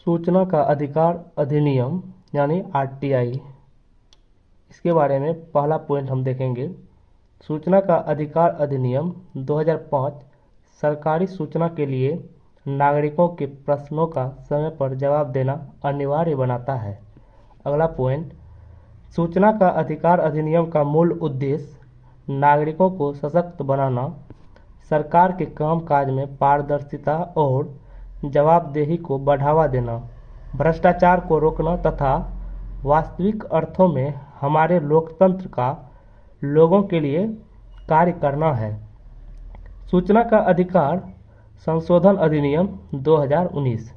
सूचना का अधिकार अधिनियम यानी आरटीआई, इसके बारे में पहला पॉइंट हम देखेंगे। सूचना का अधिकार अधिनियम 2005 सरकारी सूचना के लिए नागरिकों के प्रश्नों का समय पर जवाब देना अनिवार्य बनाता है। अगला पॉइंट, सूचना का अधिकार अधिनियम का मूल उद्देश्य नागरिकों को सशक्त बनाना, सरकार के कामकाज में पारदर्शिता और जवाबदेही को बढ़ावा देना, भ्रष्टाचार को रोकना तथा वास्तविक अर्थों में हमारे लोकतंत्र का लोगों के लिए कार्य करना है। सूचना का अधिकार संशोधन अधिनियम 2019,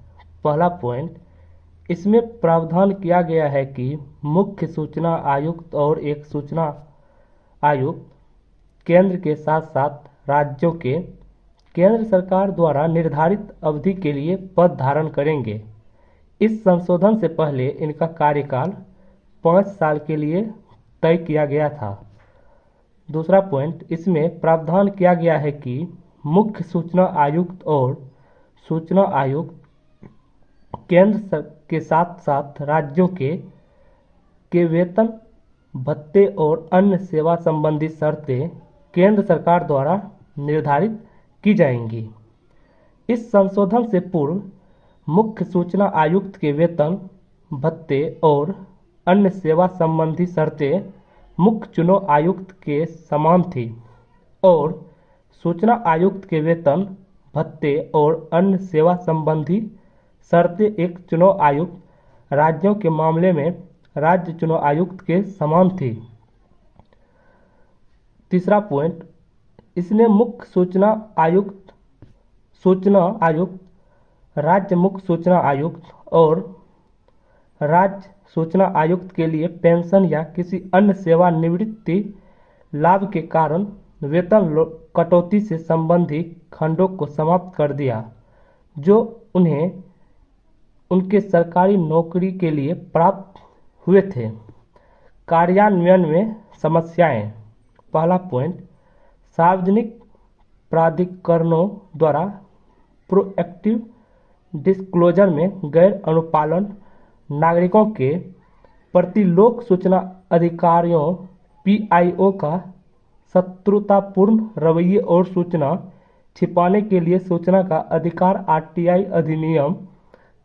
पहला पॉइंट, इसमें प्रावधान किया गया है कि मुख्य सूचना आयुक्त और एक सूचना आयुक्त केंद्र के साथ साथ राज्यों के केंद्र सरकार द्वारा निर्धारित अवधि के लिए पद धारण करेंगे। इस संशोधन से पहले इनका कार्यकाल 5 साल के लिए तय किया गया था। दूसरा पॉइंट, इसमें प्रावधान किया गया है कि मुख्य सूचना आयुक्त और सूचना आयुक्त केंद्र के साथ साथ राज्यों के वेतन भत्ते और अन्य सेवा संबंधी शर्तें केंद्र सरकार द्वारा निर्धारित की जाएंगी। इस संशोधन से पूर्व मुख्य सूचना आयुक्त के वेतन भत्ते और अन्य सेवा संबंधी शर्तें मुख्य चुनाव आयुक्त के समान थी और सूचना आयुक्त के वेतन भत्ते और अन्य सेवा संबंधी शर्तें एक चुनाव आयुक्त राज्यों के मामले में राज्य चुनाव आयुक्त के समान थी। तीसरा पॉइंट, इसने मुख्य सूचना आयुक्त राज्य मुख्य सूचना आयुक्त और राज्य सूचना आयुक्त के लिए पेंशन या किसी अन्य सेवानिवृत्ति लाभ के कारण वेतन कटौती से संबंधित खंडों को समाप्त कर दिया जो उन्हें उनके सरकारी नौकरी के लिए प्राप्त हुए थे। कार्यान्वयन में समस्याएं, पहला पॉइंट, सार्वजनिक प्राधिकरणों द्वारा प्रोएक्टिव डिस्क्लोजर में गैर अनुपालन नागरिकों के प्रति लोक सूचना अधिकारियों पीआईओ का शत्रुतापूर्ण रवैये और सूचना छिपाने के लिए सूचना का अधिकार आरटीआई अधिनियम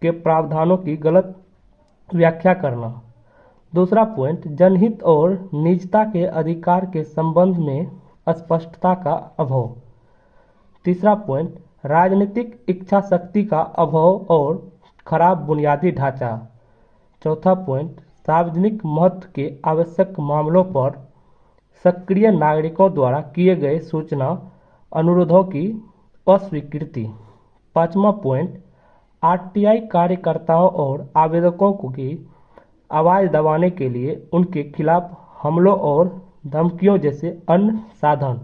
के प्रावधानों की गलत व्याख्या करना। दूसरा पॉइंट, जनहित और निजता के अधिकार के संबंध में अस्पष्टता का अभाव। तीसरा पॉइंट, राजनीतिक इच्छा शक्ति का अभाव और खराब बुनियादी ढांचा। चौथा पॉइंट, सार्वजनिक महत्व के आवश्यक मामलों पर सक्रिय नागरिकों द्वारा किए गए सूचना अनुरोधों की अस्वीकृति। पांचवा पॉइंट, आरटीआई कार्यकर्ताओं और आवेदकों की आवाज़ दबाने के लिए उनके खिलाफ हमलों और धमकियों जैसे अन्य साधन।